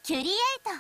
キュリエイト。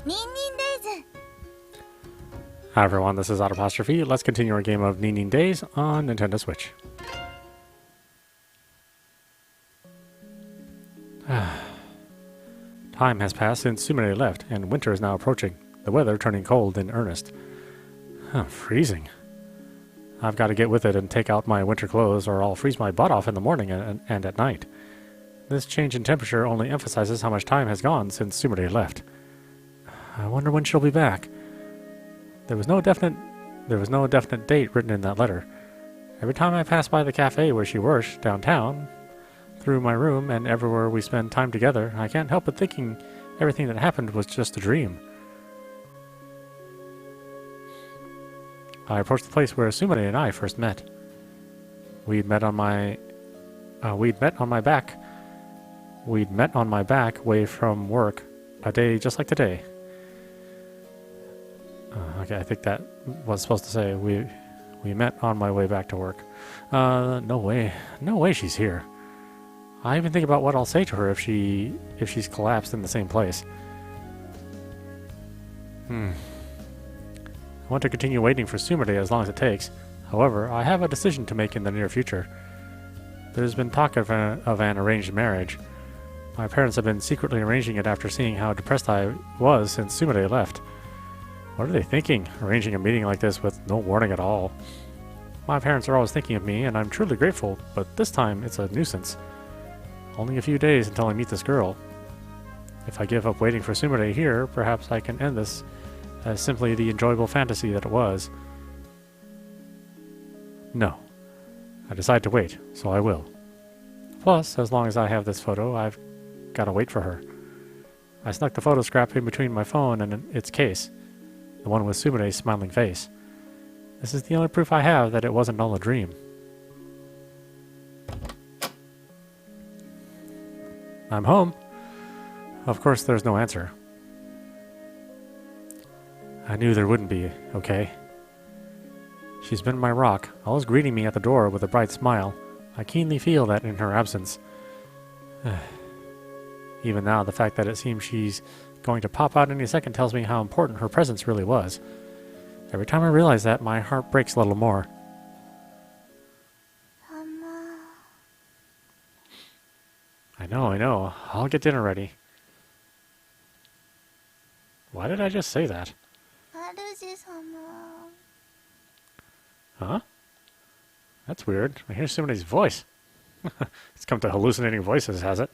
妹。NinNinDays. Hi everyone, this is audap. Let's continue our game of NinNinDays on Nintendo Switch. Time has passed since Sumire left, and winter is now approaching, the weather turning cold in earnest. Freezing. I've got to get with it and take out my winter clothes, or I'll freeze my butt off in the morning and at night. This change in temperature only emphasizes how much time has gone since Sumire left. I wonder when she'll be back. There was no definite date written in that letter. Every time I pass by the cafe where she works downtown, through my room and everywhere we spend time together, I can't help but thinking everything that happened was just a dream. I approached the place where Sumire and I first met. We'd met on my back way from work, a day just like today. Okay, I think that was supposed to say we met on my way back to work. No way she's here. I even think about what I'll say to her if she's collapsed in the same place. I want to continue waiting for Sumire as long as it takes. However, I have a decision to make in the near future. There's been talk of an arranged marriage. My parents have been secretly arranging it after seeing how depressed I was since Sumire left. What are they thinking, arranging a meeting like this with no warning at all? My parents are always thinking of me, and I'm truly grateful, but this time it's a nuisance. Only a few days until I meet this girl. If I give up waiting for Sumire here, perhaps I can end this as simply the enjoyable fantasy that it was. No. I decide to wait, so I will. Plus, as long as I have this photo, I've got to wait for her. I snuck the photo scrap in between my phone and its case. The one with Sumire's smiling face. This is the only proof I have that it wasn't all a dream. I'm home. Of course, there's no answer. I knew there wouldn't be, okay? She's been my rock, always greeting me at the door with a bright smile. I keenly feel that in her absence. Even now, the fact that it seems she's going to pop out any second tells me how important her presence really was. Every time I realize that, my heart breaks a little more. I know. I'll get dinner ready. Why did I just say that? Huh? That's weird. I hear somebody's voice. It's come to hallucinating voices, has it?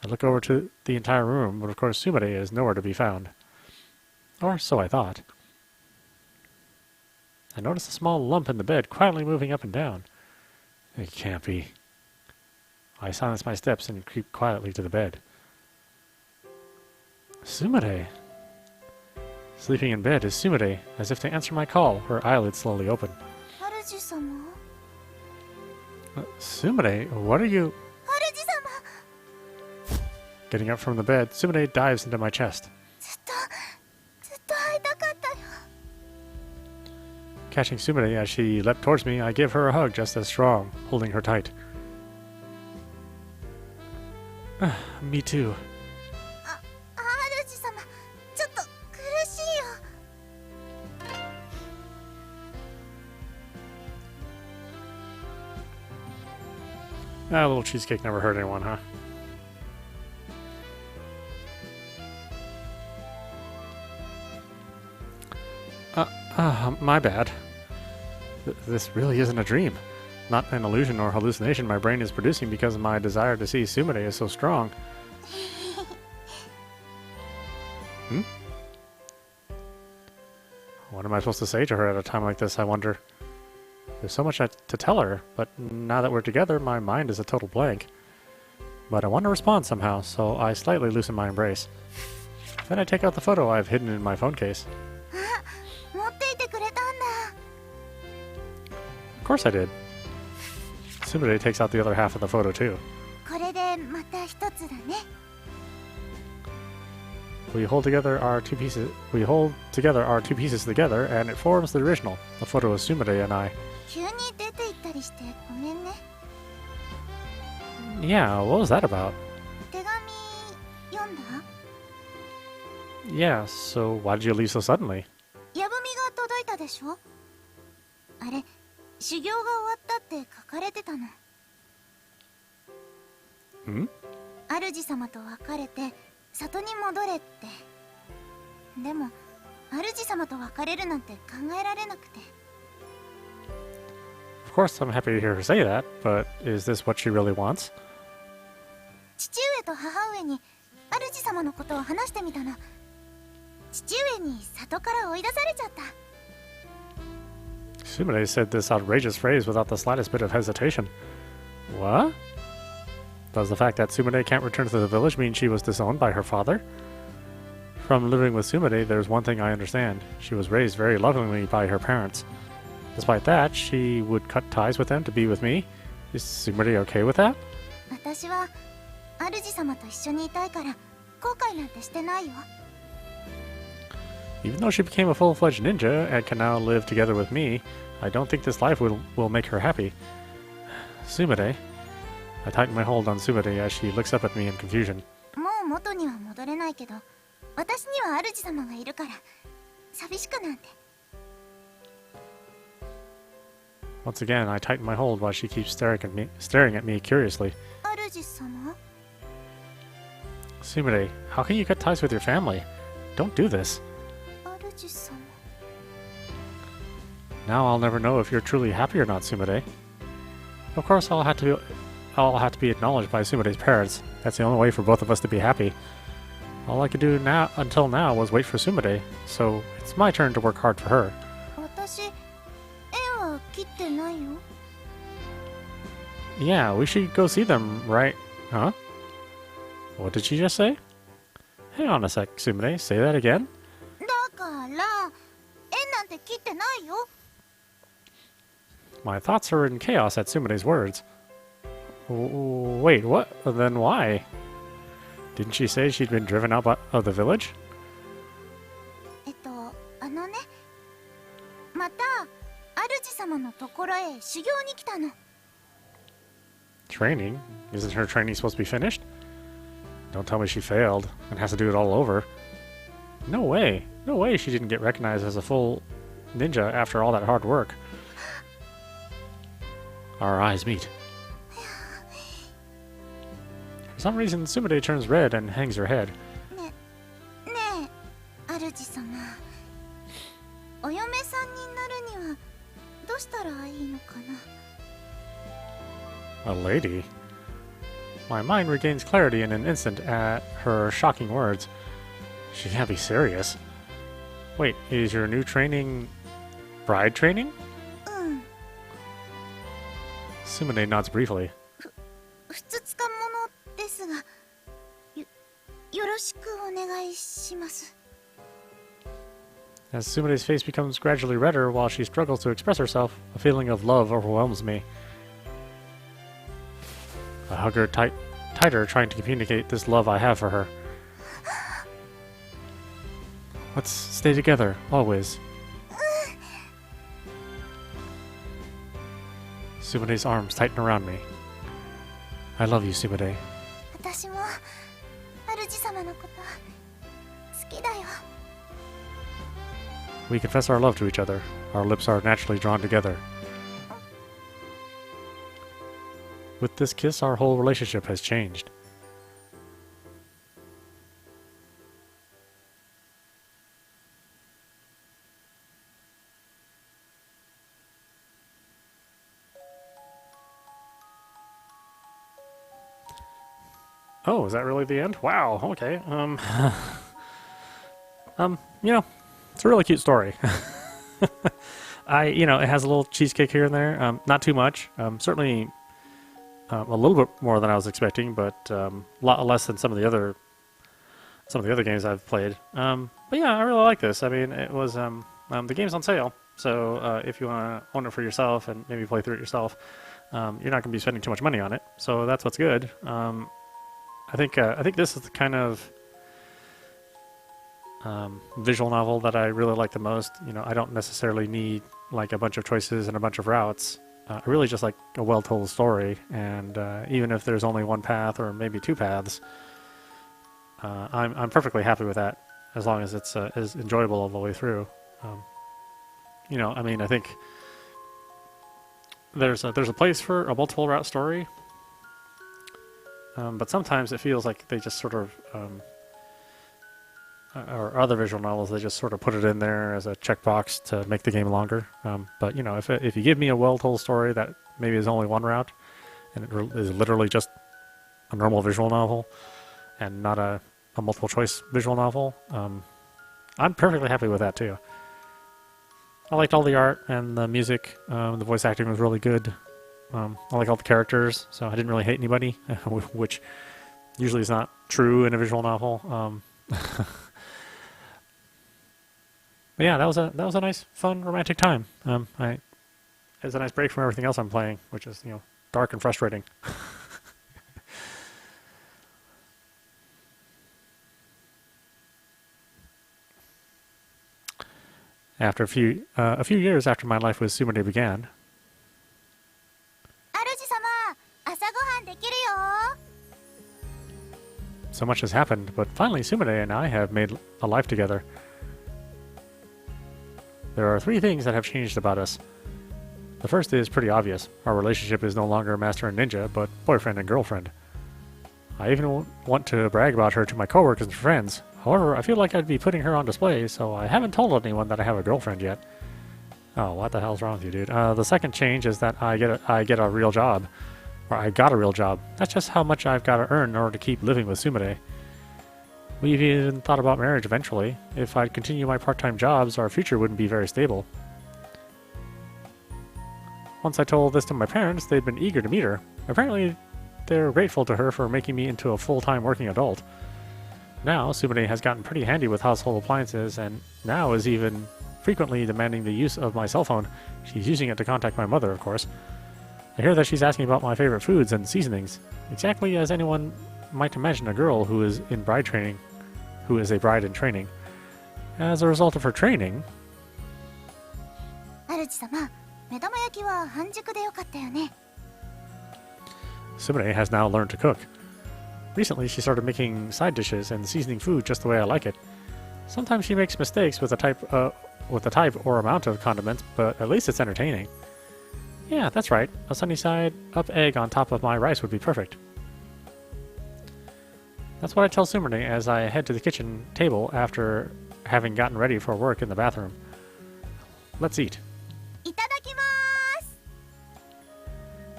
I look over to the entire room, but of course Sumire is nowhere to be found. Or so I thought. I noticed a small lump in the bed quietly moving up and down. It can't be. I silence my steps and creep quietly to the bed. Sumire! Sleeping in bed is Sumire. As if to answer my call, her eyelids slowly open. Sumire, what are you... Getting up from the bed, Sumire dives into my chest. Catching Sumire as she leapt towards me, I give her a hug just as strong, holding her tight. Me too. A little cheesecake never hurt anyone, huh? My bad. This really isn't a dream. Not an illusion or hallucination my brain is producing because my desire to see Sumire is so strong. What am I supposed to say to her at a time like this, I wonder? There's so much to tell her, but now that we're together, my mind is a total blank. But I want to respond somehow, so I slightly loosen my embrace. Then I take out the photo I've hidden in my phone case. course I did. Sumire takes out the other half of the photo too. これでまた一つだね。 We hold together our two pieces together, and it forms the original. The photo of Sumire and I. 急に出て行ったりしてごめんね。 Yeah, what was that about? 手紙読んだ？ Yeah, so why did you leave so suddenly? 矢文が届いたでしょ？あれ、修行が終わったって書かれてたの。Hmm? 主様と別れて里に戻れって。でも主様と別れるなんて考えられなくて。 Of course, I'm happy to hear her say that, but is this what she really wants? 父上と母上に主様のことを話してみたの。父上に里から追い出されちゃった。 Sumire said this outrageous phrase without the slightest bit of hesitation. What? Does the fact that Sumire can't return to the village mean she was disowned by her father? From living with Sumire, there's one thing I understand. She was raised very lovingly by her parents. Despite that, she would cut ties with them to be with me. Is Sumire okay with that? 私は主様と一緒にいたいから後悔なんてしてないよ。 Even though she became a full-fledged ninja and can now live together with me, I don't think this life will make her happy. Sumire. I tighten my hold on Sumire as she looks up at me in confusion. もう元には戻れないけど、私には主様がいるから寂しくなんて。 Once again, I tighten my hold while she keeps staring at me curiously. 主様？ Sumire, how can you cut ties with your family? Don't do this. 主様。 Now I'll never know if you're truly happy or not, Sumire. Of course, I'll have to be acknowledged by Sumire's parents. That's the only way for both of us to be happy. All I could do until now was wait for Sumire, so it's my turn to work hard for her. 私、縁は切ってないよ。 Yeah, we should go see them, right? Huh? What did she just say? Hang on a sec, Sumire. Say that again? だから、縁なんて切ってないよ。 My thoughts are in chaos at Sumire's words. Wait, what? Then why? Didn't she say she'd been driven out of the village? ね、また主様のところへ修行に来たの。 Training? Isn't her training supposed to be finished? Don't tell me she failed and has to do it all over. No way. No way she didn't get recognized as a full ninja after all that hard work. Our eyes meet. For some reason, Sumire turns red and hangs her head. ねえ、主様。お嫁さんになるにはどうしたらいいのかな。 A lady? My mind regains clarity in an instant at her shocking words. She can't be serious. Wait, is your new training bride training? うん。 Sumire nods briefly. ふつつか者ですが、よろしくお願いします。 As Sumire's face becomes gradually redder while she struggles to express herself, a feeling of love overwhelms me. I hug her tighter, trying to communicate this love I have for her. Let's stay together, always. Sumire's arms tighten around me. I love you, Sumire. 私も主様のこと好きだよ。 We confess our love to each other. Our lips are naturally drawn together. With this kiss, our whole relationship has changed. Oh, is that really the end? Wow, okay. You know, it's a really cute story. It has a little cheesecake here and there. Not too much. Certainly a little bit more than I was expecting, but a lot less than some of the other games I've played. But yeah, I really like this. I mean, it was the game's on sale, So if you want to own it for yourself and maybe play through it yourself, you're not going to be spending too much money on it. So that's what's good. I think this is the kind of visual novel that I really like the most. You know, I don't necessarily need like a bunch of choices and a bunch of routes. I really just like a well-told story, and even if there's only one path or maybe two paths, I'm perfectly happy with that, as long as it's is enjoyable all the way through. You know, I mean, I think there's a place for a multiple route story, but sometimes it feels like they just sort of or other visual novels, they just sort of put it in there as a checkbox to make the game longer. But you know, if you give me a well-told story that maybe is only one route, and it is literally just a normal visual novel, and not a multiple-choice visual novel, I'm perfectly happy with that too. I liked all the art and the music. The voice acting was really good. I like all the characters, so I didn't really hate anybody, which usually is not true in a visual novel. But yeah, that was a nice, fun, romantic time. It was a nice break from everything else I'm playing, which is, you know, dark and frustrating. After a few years after my life with Sumire began, 主様、朝ごはんできるよ。 so much has happened, but finally Sumire and I have made a life together. There are 3 things that have changed about us. The first is pretty obvious. Our relationship is no longer master and ninja, but boyfriend and girlfriend. I even want to brag about her to my coworkers and friends. However, I feel like I'd be putting her on display, so I haven't told anyone that I have a girlfriend yet. Oh, what the hell's wrong with you, dude? The second change is that I get a real job. Or I got a real job. That's just how much I've got to earn in order to keep living with Sumire. We've even thought about marriage eventually. If I'd continue my part-time jobs, our future wouldn't be very stable. Once I told this to my parents, they'd been eager to meet her. Apparently, they're grateful to her for making me into a full-time working adult. Now, Sumire has gotten pretty handy with household appliances, and now is even frequently demanding the use of my cell phone. She's using it to contact my mother, of course. I hear that she's asking about my favorite foods and seasonings, exactly as anyone might imagine a girl who is a bride in training. As a result of her training, 主様、目玉焼きは半熟でよかったよね。 Sumire has now learned to cook. Recently, she started making side dishes and seasoning food just the way I like it. Sometimes she makes mistakes with the type or amount of condiments, but at least it's entertaining. Yeah, that's right. A sunny side up egg on top of my rice would be perfect. That's what I tell Sumire as I head to the kitchen table after having gotten ready for work in the bathroom. Let's eat. いただきます。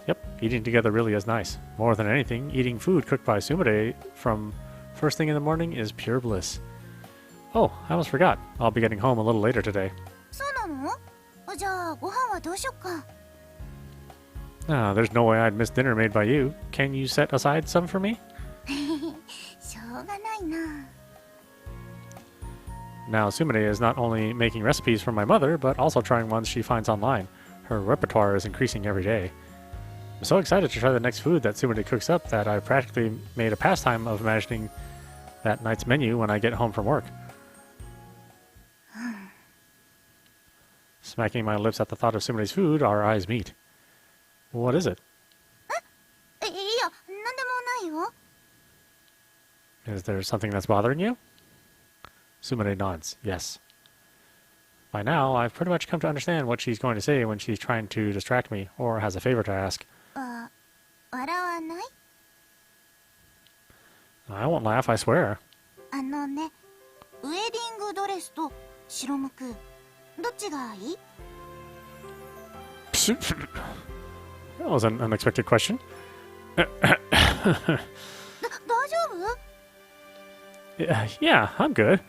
Yep, eating together really is nice. More than anything, eating food cooked by Sumire from first thing in the morning is pure bliss. Oh, I almost forgot. I'll be getting home a little later today. そうなの？じゃあご飯はどうしよっか。 Ah, there's no way I'd miss dinner made by you. Can you set aside some for me? しょうがないな。 Now, Sumire is not only making recipes for my mother, but also trying ones she finds online. Her repertoire is increasing every day. I'm so excited to try the next food that Sumire cooks up that I've practically made a pastime of imagining that night's menu when I get home from work. Smacking my lips at the thought of Sumire's food, our eyes meet. What is it? いや、なんでもないよ。 Is there something that's bothering you? Sumire nods, yes. By now, I've pretty much come to understand what she's going to say when she's trying to distract me or has a favor to ask. 笑わない？ I won't laugh, I swear. あのね、ウェディングドレスと白むく、どっちがいい？ That was an unexpected question. 大丈夫？ Yeah, I'm good.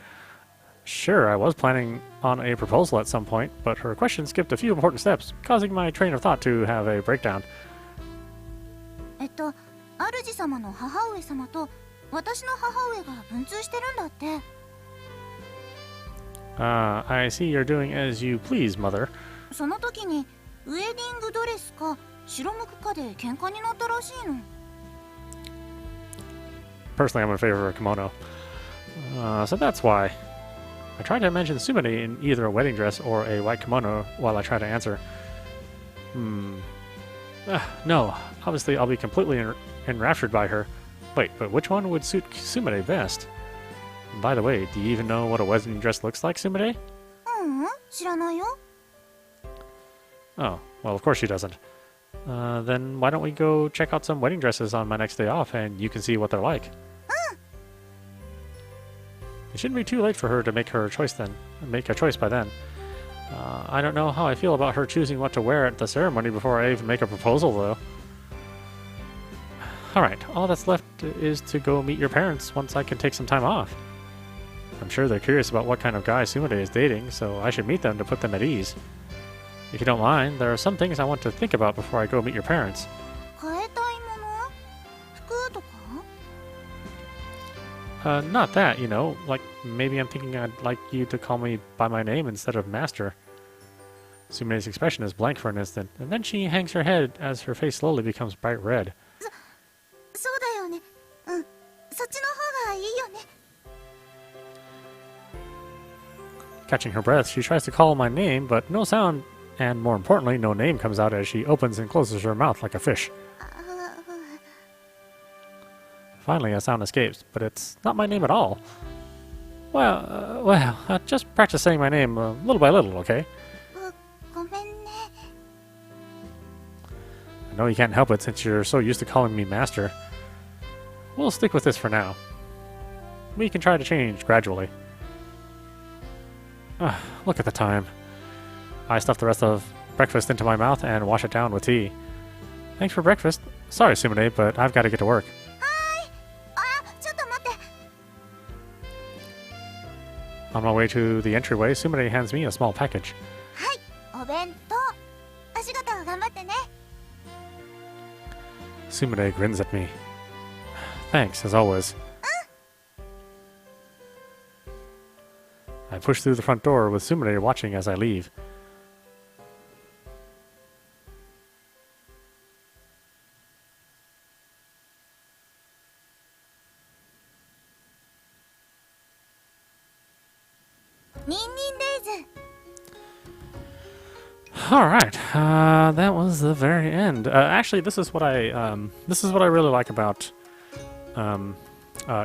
Sure, I was planning on a proposal at some point, but her question skipped a few important steps, causing my train of thought to have a breakdown. 主様の母上様と私の母上が文通してるんだって。I see you're doing as you please, mother. その時にウェディングドレスか白むくかで喧嘩になったらしいの。Personally, I'm in favor of a kimono. So that's why. I tried to mention Sumire in either a wedding dress or a white kimono while I try to answer. No, obviously I'll be completely enraptured by her. Wait, but which one would suit Sumire best? By the way, do you even know what a wedding dress looks like, Sumire? 知らないよ。 Oh, well, of course she doesn't. Then why don't we go check out some wedding dresses on my next day off and you can see what they're like. It shouldn't be too late for her to make a choice by then. I don't know how I feel about her choosing what to wear at the ceremony before I even make a proposal, though. Alright, all that's left is to go meet your parents once I can take some time off. I'm sure they're curious about what kind of guy Sumire is dating, so I should meet them to put them at ease. If you don't mind, there are some things I want to think about before I go meet your parents. 変えたいもの？服とか？ Not that, you know. Like, maybe I'm thinking I'd like you to call me by my name instead of master. Sumire's expression is blank for an instant, and then she hangs her head as her face slowly becomes bright red. そうだよね。そっちの方がいいよね。 Catching her breath, she tries to call my name, but no sound, and more importantly, no name comes out as she opens and closes her mouth like a fish. Finally, a sound escapes, but it's not my name at all. Well, just practice saying my name little by little, okay? ごめんね。 I know you can't help it since you're so used to calling me master. We'll stick with this for now. We can try to change gradually. Look at the time. I stuff the rest of breakfast into my mouth and wash it down with tea. Thanks for breakfast. Sorry, Sumire, but I've got to get to work. ちょっと待って。 On my way to the entryway, Sumire hands me a small package. はい、お弁当。お仕事頑張ってね。 Sumire grins at me. Thanks, as always. I push through the front door with Sumire watching as I leave. NinNinDays. All right, that was the very end. Actually, this is what I really like about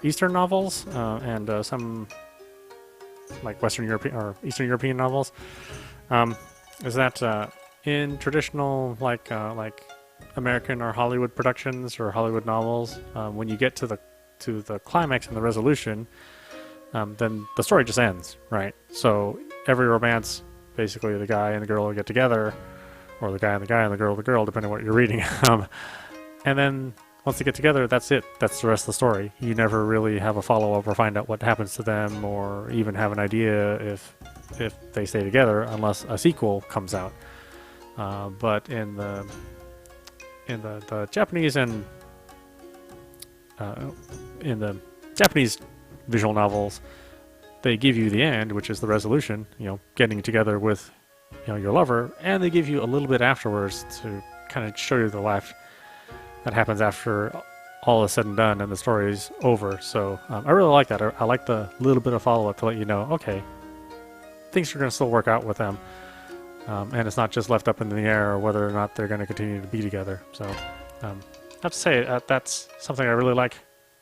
Eastern novels and some like Western European or Eastern European novels. Is that in traditional like American or Hollywood productions or Hollywood novels, when you get to the climax and the resolution, then the story just ends, right? So every romance, basically the guy and the girl will get together, or the guy and the girl, depending on what you're reading. And then once they get together, that's it. That's the rest of the story. You never really have a follow-up or find out what happens to them, or even have an idea if they stay together, unless a sequel comes out. But in the Japanese and in the Japanese visual novels, they give you the end, which is the resolution, you know, getting together with, you know, your lover, and they give you a little bit afterwards to kind of show you the life that happens after all is said and done and the story's over. So I really like that. I like the little bit of follow-up to let you know, okay, things are going to still work out with them, and it's not just left up in the air whether or not they're going to continue to be together. So I have to say that's something I really like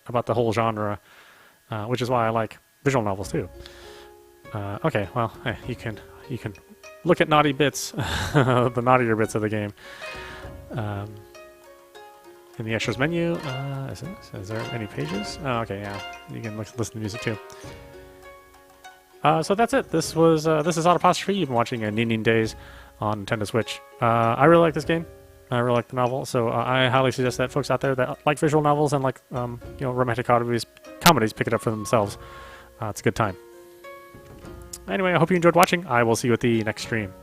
about the whole genre, which is why I like visual novels too. Okay, well, hey, you can look at naughty bits, the naughtier bits of the game. In the extras menu, is there any pages? Oh, okay, yeah, you can listen to music too. So that's it. This is audap. You've been watching NinNinDays on Nintendo Switch. I really like this game. I really like the novel, so I highly suggest that folks out there that like visual novels and like you know, romantic comedies pick it up for themselves. It's a good time. Anyway, I hope you enjoyed watching. I will see you at the next stream.